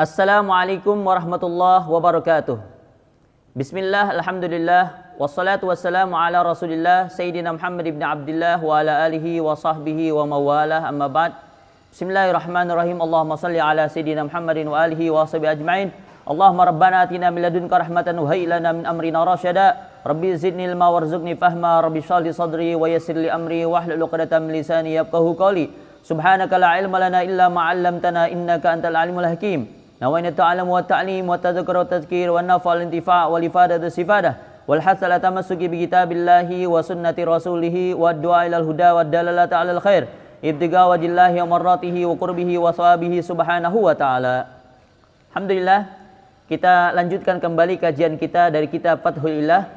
Assalamualaikum warahmatullahi wabarakatuh. Bismillah, alhamdulillah, wassalatu wassalamu ala rasulillah Sayyidina Muhammad ibn Abdullah wa ala alihi wa sahbihi wa mawalah, amma ba'd. Bismillahirrahmanirrahim. Allahumma salli ala Sayyidina Muhammadin wa alihi wa sahbihi ajma'in. Allahumma rabbana atina min ladunka rahmatan wa hayyi lana min amrina rasyada. Rabbi zidni ilma warzuqni fahma. Rabbi shrah li sadri wa yassir li amri wahlul 'uqdatam min lisani yafqahu qawli. Subhanaka la ilma lana illa ma 'allamtana innaka antal alimul hakim. Nawaina ta'alam wa ta'lim wa tadhkir wa tadhkir wa nafal intifa' wal ifadatu sifadah wal hasala tamassuki bi kitabillahi wa sunnati rasulih wa du'a ilal huda wa dalalata 'alal khair ibtiga wajillahi wa marratihi wa qurbihi wa sawabihi subhanahu wa ta'ala. Alhamdulillah, kita lanjutkan kembali kajian kita dari kitab Fathul Ilah.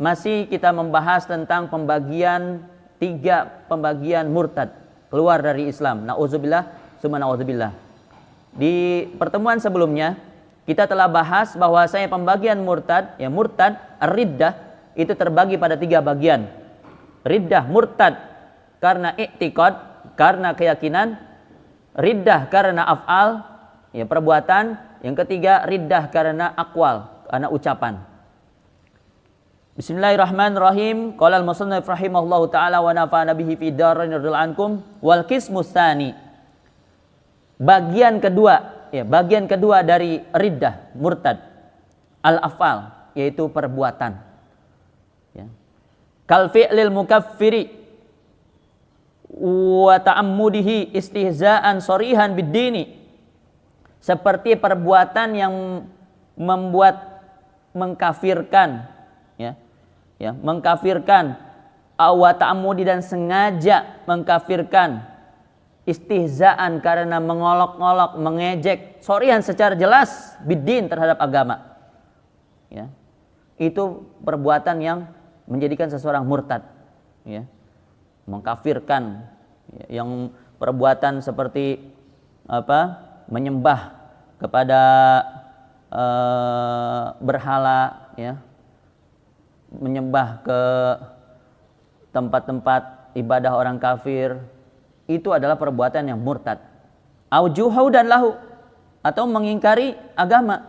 Masih kita membahas tentang tiga pembagian murtad, keluar dari Islam. Na'udzubillah, summa na'udzubillah. Di pertemuan sebelumnya kita telah bahas bahwasanya pembagian murtad, riddah itu terbagi pada tiga bagian. Riddah murtad karena i'tiqad, karena keyakinan. Riddah karena af'al, perbuatan. Yang ketiga, riddah karena aqwal, karena ucapan. Bismillahirrahmanirrahim. Qala al-musannif rahimahullahu taala wa nafa'ana bihi fi darain radhiyallahu ankum. Wal qismus tsani. Bagian kedua dari riddah murtad, al-af'al, yaitu perbuatan. Kal fi'lil mukaffiri wa ta'ammudihi istihza'an sharihan bid-dini. Seperti perbuatan yang membuat mengkafirkan, mengkafirkan, wa ta'ammudi, dan sengaja mengkafirkan, istihzaan karena mengolok-olok, mengejek, sorihan secara jelas bidin terhadap agama. Itu perbuatan yang menjadikan seseorang murtad, mengkafirkan, yang perbuatan seperti menyembah kepada berhala, menyembah ke tempat-tempat ibadah orang kafir. Itu adalah perbuatan yang murtad. Au juhudan lahu, atau mengingkari agama.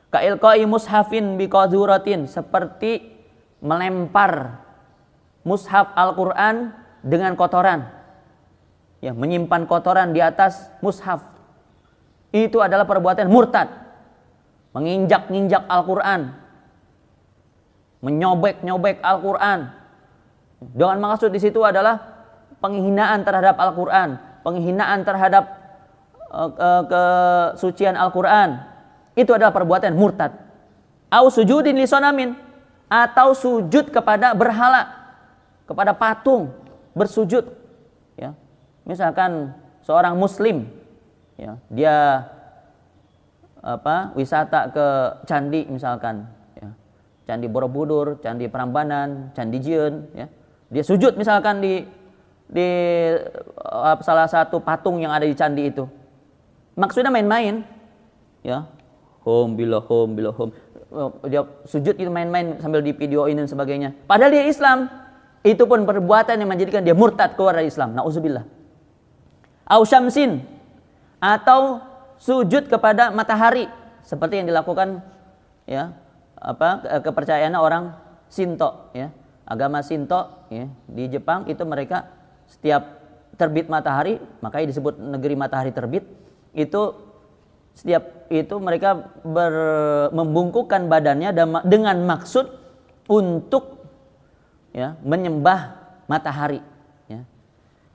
Ka'ilqa'i mushafin biqaduratin, seperti melempar mushaf Al-Qur'an dengan kotoran. Menyimpan kotoran di atas mushaf. Itu adalah perbuatan murtad. Menginjak-injak Al-Qur'an. Menyobek-nyobek Al-Qur'an. Dengan maksud di situ adalah penghinaan terhadap Al-Quran, penghinaan terhadap kesucian Al-Quran. Itu adalah perbuatan murtad. Au sujudin li sonamin, atau sujud kepada berhala, kepada patung, bersujud. Misalkan seorang muslim, dia wisata ke candi misalkan, Candi Borobudur, Candi Prambanan, Candi Jiun, dia sujud misalkan di salah satu patung yang ada di candi itu. Maksudnya main-main, home bila home. Dia sujud itu main-main sambil divideoin dan sebagainya. Padahal dia Islam. Itu pun perbuatan yang menjadikan dia murtad, keluar dari Islam. Nauzubillah. Au syamsin, atau sujud kepada matahari, seperti yang dilakukan kepercayaan orang Shinto, agama Shinto, di Jepang itu mereka setiap terbit matahari, makanya disebut negeri matahari terbit, itu setiap itu mereka membungkukkan badannya dengan maksud untuk menyembah matahari.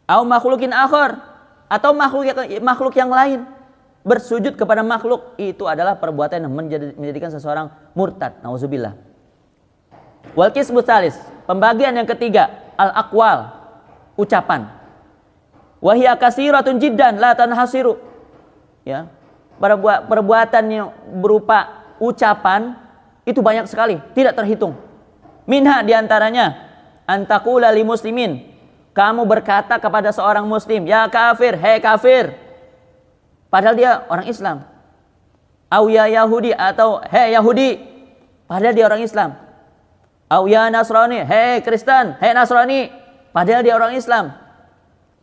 Au makhlukin akhar, atau makhluk yang lain, bersujud kepada makhluk. Itu adalah perbuatan yang menjadikan seseorang murtad. Nauzubillah. Wal qismu tsalis, pembagian yang ketiga, al-aqwal, ucapan. Wahia kasiratun jiddan la tanhasiru. Perbuatan yang berupa ucapan itu banyak sekali, tidak terhitung. Minha, diantaranya, antaqula li muslimin, kamu berkata kepada seorang muslim, ya kafir, hei kafir, padahal dia orang Islam. Au ya Yahudi, atau hei Yahudi, padahal dia orang Islam. Au ya Nasrani, hei Kristen, hei Nasrani, padahal dia orang Islam.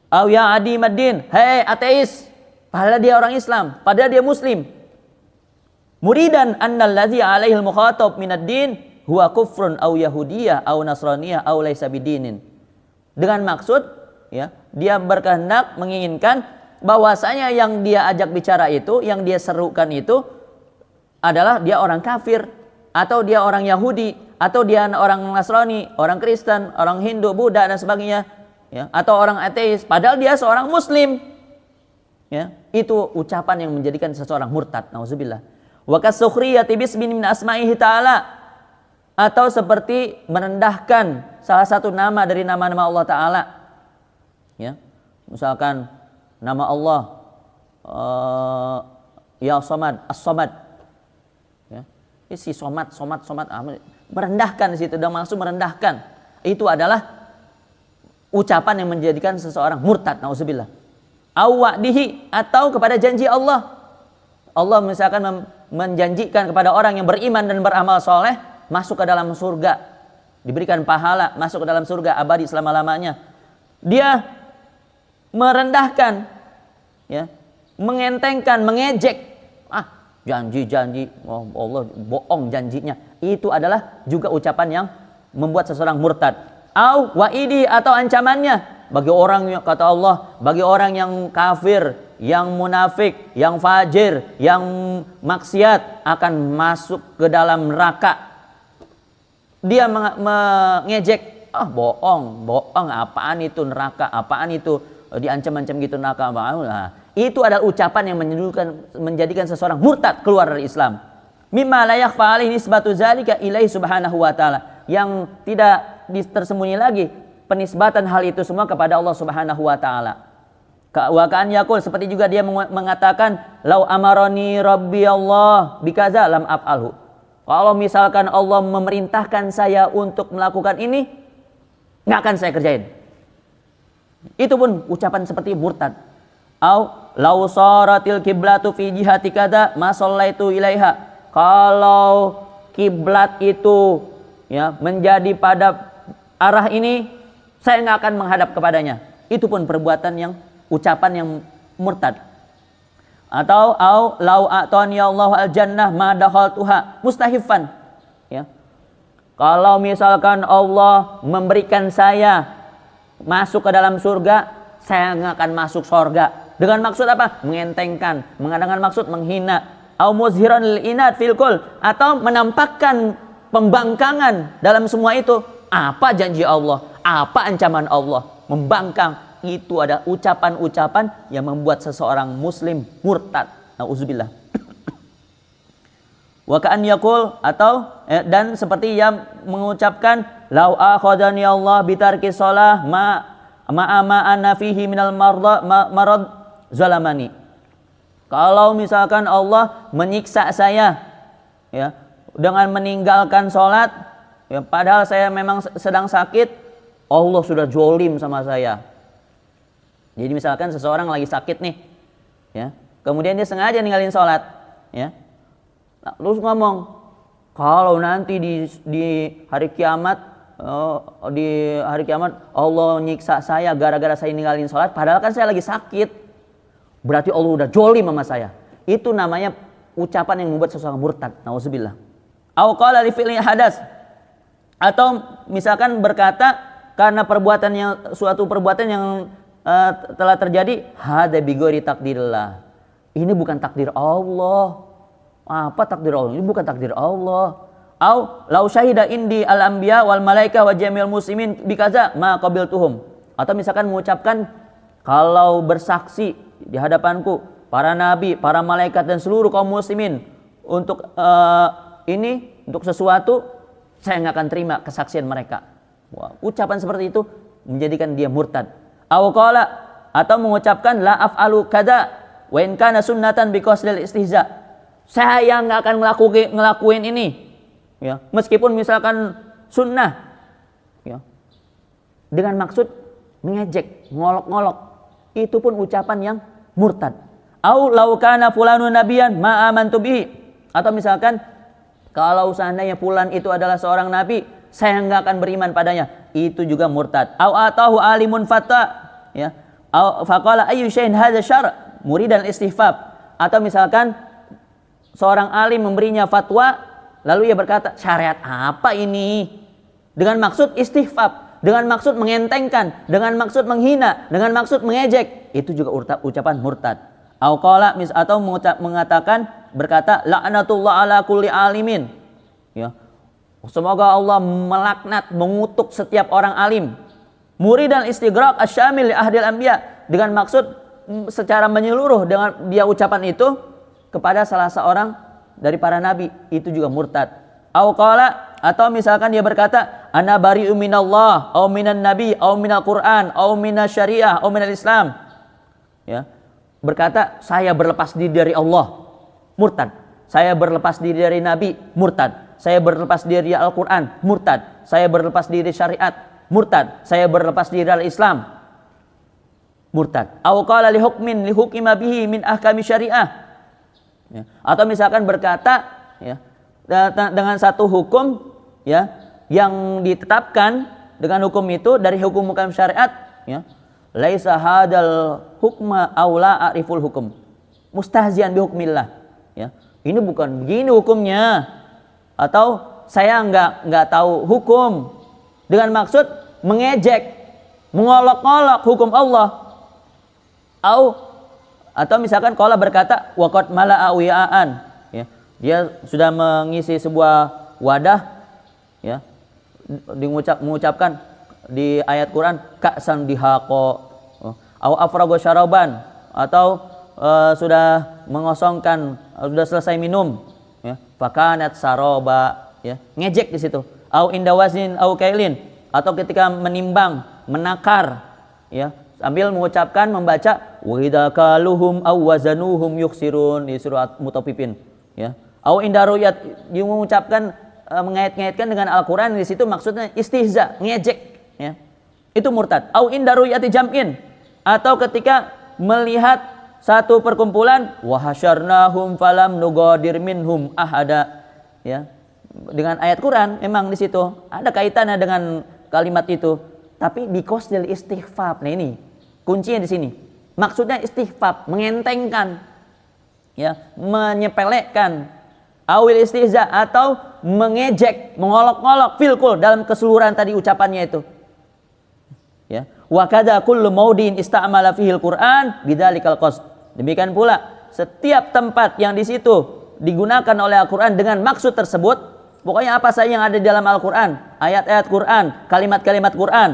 Au ya adi maddin, hei ateis, Padahal dia orang Islam, padahal dia muslim. Muridan annalladzi alaihil mukhatab minad din huwa kufrun aw yahudiyah aw nasraniyah aw laisa bidinin. Dengan maksud ya, dia berkehendak menginginkan bahwasanya yang dia ajak bicara itu, yang dia serukan itu adalah dia orang kafir, atau dia orang Yahudi, atau dia orang Nasrani, orang Kristen, orang Hindu, Buddha dan sebagainya, ya, atau orang ateis, padahal dia seorang muslim. Ya, itu ucapan yang menjadikan seseorang murtad. Nauzubillah. Wa kasukhriyati bismin min asma'ihi ta'ala, atau seperti merendahkan salah satu nama dari nama-nama Allah Ta'ala. Ya, misalkan nama Allah Ya Somad, As-Somad. Ya, si Somad, merendahkan di situ, dan maksud merendahkan. Itu adalah ucapan yang menjadikan seseorang murtad. Nauzubillah. Awwa'dihi, atau kepada janji Allah. Allah misalkan menjanjikan kepada orang yang beriman dan beramal soleh masuk ke dalam surga, diberikan pahala masuk ke dalam surga abadi selama-lamanya. Dia merendahkan, ya, mengentengkan, mengejek. Janji, oh, Allah bohong janjinya. Itu adalah juga ucapan yang membuat seseorang murtad. Au wa'idi, atau ancamannya. Bagi orang yang, kata Allah, bagi orang yang kafir, yang munafik, yang fajir, yang maksiat akan masuk ke dalam neraka. Dia mengejek, bohong, apaan itu neraka, apaan itu diancam-ancam gitu neraka. Nah, itu adalah ucapan yang menjadikan seseorang murtad, keluar dari Islam. Mimma la yakhfa alaihi nisbatu zalika ilaihi subhanahu wa ta'ala, yang tidak tersembunyi lagi penisbatan hal itu semua kepada Allah Subhanahu wa taala. Wa ka'an yaqul, seperti juga dia mengatakan, lau amaroni rabbi Allah bikaza lam af'alhu. Kalau misalkan Allah memerintahkan saya untuk melakukan ini, nggak akan saya kerjain. Itu pun ucapan seperti murtad. Au lau saratil kiblatu fi jihati kada ma shallaitu ilaiha. Kalau kiblat itu ya menjadi pada arah ini, saya nggak akan menghadap kepadanya. Itu pun perbuatan yang, ucapan yang murtad. Atau au lau a'tani Allahu al-jannah ma dakhaltuha mustahifan. Ya. Kalau misalkan Allah memberikan saya masuk ke dalam surga, saya nggak akan masuk surga. Dengan maksud apa? Mengentengkan, dengan maksud menghina. Au muzhiran lil inad fil kul, atau menampakkan pembangkangan dalam semua itu. Apa janji Allah, apa ancaman Allah, membangkang. Itu ada ucapan-ucapan yang membuat seseorang muslim murtad. Nauzubillah. Wa ka'an yaqul, atau dan seperti yang mengucapkan, lau akhadani Allah bitarki shalah ma ana fihi minal marad zalamani. Kalau misalkan Allah menyiksa saya, ya, dengan meninggalkan sholat, ya, padahal saya memang sedang sakit, Allah sudah zolim sama saya. Jadi misalkan seseorang lagi sakit nih, ya, kemudian dia sengaja ninggalin sholat, ya, terus ngomong, kalau nanti di hari kiamat, Allah nyiksa saya gara-gara saya ninggalin sholat, padahal kan saya lagi sakit, berarti Allah udah zolim sama saya. Itu namanya ucapan yang membuat seseorang murtad. Nauzubillah. Au qala li fi'li hadas, atau misalkan berkata karena suatu perbuatan yang telah terjadi, hada bi ghairi takdirillah. Ini bukan takdir Allah. Apa takdir Allah? Ini bukan takdir Allah. Au lau syahida indi al anbiya wal malaika wa jami'ul muslimin bikaza ma qabiltuhum. Atau misalkan mengucapkan, kalau bersaksi di hadapanku para nabi, para malaikat dan seluruh kaum muslimin untuk untuk sesuatu, saya nggak akan terima kesaksian mereka. Wah, ucapan seperti itu menjadikan dia murtad. Aw qala, atau mengucapkan la af'alu kada wa in kana sunnatan bi qasdil istihza. Saya nggak akan ngelakuin ini, ya, meskipun misalkan sunnah, ya, dengan maksud mengejek, ngolok-ngolok. Itu pun ucapan yang murtad. Au law kana fulanun nabiyan ma amantu bihi. Atau misalkan, kalau seandainya fulan itu adalah seorang nabi, saya nggak akan beriman padanya. Itu juga murtad. Au atahu alimun fata, ya. Au faqala ayyu syai'in hadza syar'. muridan istifab, atau misalkan seorang alim memberinya fatwa lalu ia berkata syariat apa ini, dengan maksud istifab, dengan maksud mengentengkan, dengan maksud menghina, dengan maksud mengejek, itu juga ucapan murtad. Au qala atau mengatakan berkata laknatullah ala kulli alimin, ya, semoga Allah melaknat, mengutuk setiap orang alim. Muridan istighraq asyamil li ahdil anbiya, dengan maksud secara menyeluruh dengan dia ucapan itu kepada salah seorang dari para nabi, itu juga murtad. Au qala, atau misalkan dia berkata ana bari'u minallah au minan nabi au minal Qur'an au minasyariah au minal Islam, ya, berkata saya berlepas diri dari Allah, murtad. Saya berlepas diri dari nabi, murtad. Saya berlepas diri dari Al-Qur'an, murtad. Saya berlepas diri dari syariat, murtad. Saya berlepas diri dari Islam, murtad. Au qala li hukima bihi min ahkami syariah, ya. Atau misalkan berkata, ya, dengan satu hukum, ya, yang ditetapkan dengan hukum itu dari hukum-hukum syariat, ya, laisa hadal hukma aula ariful hukum mustahzian bi hukmillah, ya, ini bukan begini hukumnya, atau saya enggak tahu hukum, dengan maksud mengejek, mengolok-olok hukum Allah. Atau misalkan qala berkata waqad mala'a wi'aan, ya, dia sudah mengisi sebuah wadah, ya, mengucapkan di ayat Quran ka'san dihaqo, au afrago syaraban, atau sudah mengosongkan, sudah selesai minum, ya, fakanat saroba, ya, ngejek di situ. Au indawazin au kailin, atau ketika menimbang, menakar, ya, sambil mengucapkan, membaca wa idza kaluhum aw wazanuhum yukhsirun di surat Mutaffifin, ya. Au inda ru'yat, dia mengucapkan, mengait-ngaitkan dengan Al-Qur'an, di situ maksudnya istihza, ngejek, ya. Itu murtad. Au inda ru'yati jam'in, atau ketika melihat satu perkumpulan wa hasyarnahum falam nugadir minhum ahada, ya. Dengan ayat Quran memang di situ ada kaitannya dengan kalimat itu, tapi biqasdil istighfab. Nah, ini kuncinya di sini. Maksudnya istighfab, mengentengkan, ya, menyepelekan, awil istihza, atau mengejek, mengolok-olok, filkul dalam keseluruhan tadi ucapannya itu, ya. Wa kadza kullu maudin ista'mala fihil Qur'an bidzalikal qasd. Demikian pula setiap tempat yang di situ digunakan oleh Al-Qur'an dengan maksud tersebut, pokoknya apa saja yang ada di dalam Al-Qur'an, ayat-ayat Qur'an, kalimat-kalimat Qur'an,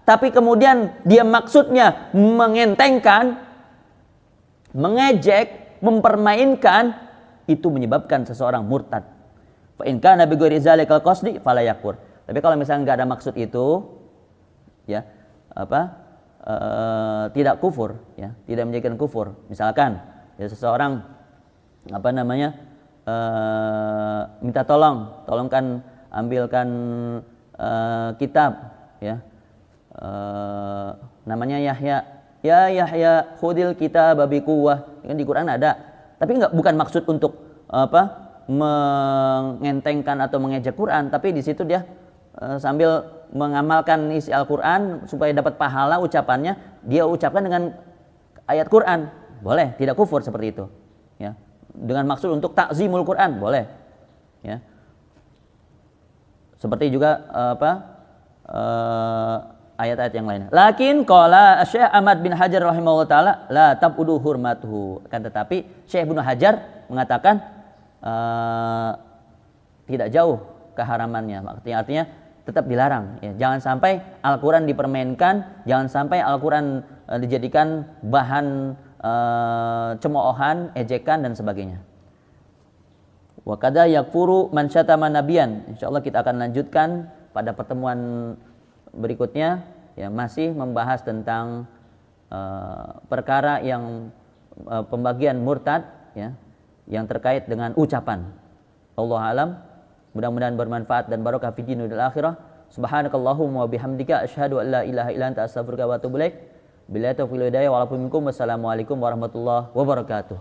tapi kemudian dia maksudnya mengentengkan, mengejek, mempermainkan, itu menyebabkan seseorang murtad. Fa in kana bi ghairi zalikal qasdi fala yakfur. Tapi kalau misalnya enggak ada maksud itu, ya, tidak kufur, ya, tidak menjadikan kufur. Misalkan ya, seseorang minta tolongkan ambilkan kitab, ya, namanya Yahya, ya Yahya khudil kitab bi quwwah, kan di Quran ada, tapi bukan maksud untuk mengentengkan atau mengejek Quran, tapi di situ dia sambil mengamalkan isi Al-Quran supaya dapat pahala ucapannya, dia ucapkan dengan ayat Quran, boleh, tidak kufur seperti itu, ya. Dengan maksud untuk takzimul Quran, boleh, ya. Seperti juga ayat-ayat yang lainnya. Lakin qala Syekh Ahmad bin Hajar rahimahullah taala la tabudu hurmatuhu. Akan tetapi Syekh Ibnu Hajar mengatakan tidak jauh keharamannya. Artinya tetap dilarang, ya. Jangan sampai Al-Quran dipermainkan, jangan sampai Al-Quran dijadikan bahan cemoohan, ejekan dan sebagainya. Wa kadza yakfuru man syatama nabiyan. Insyaallah kita akan lanjutkan pada pertemuan berikutnya, ya, masih membahas tentang perkara yang pembagian murtad, ya, yang terkait dengan ucapan. Wallahu alam. Mudah-mudahan bermanfaat dan barokah fid dunya wal akhirah. Subhanakallahumma wa bihamdika asyhadu an la ilaha illa anta astaghfiruka wa atubu ilaik. Billahi taufiq wal hidayah. Wassalamualaikum warahmatullahi wabarakatuh.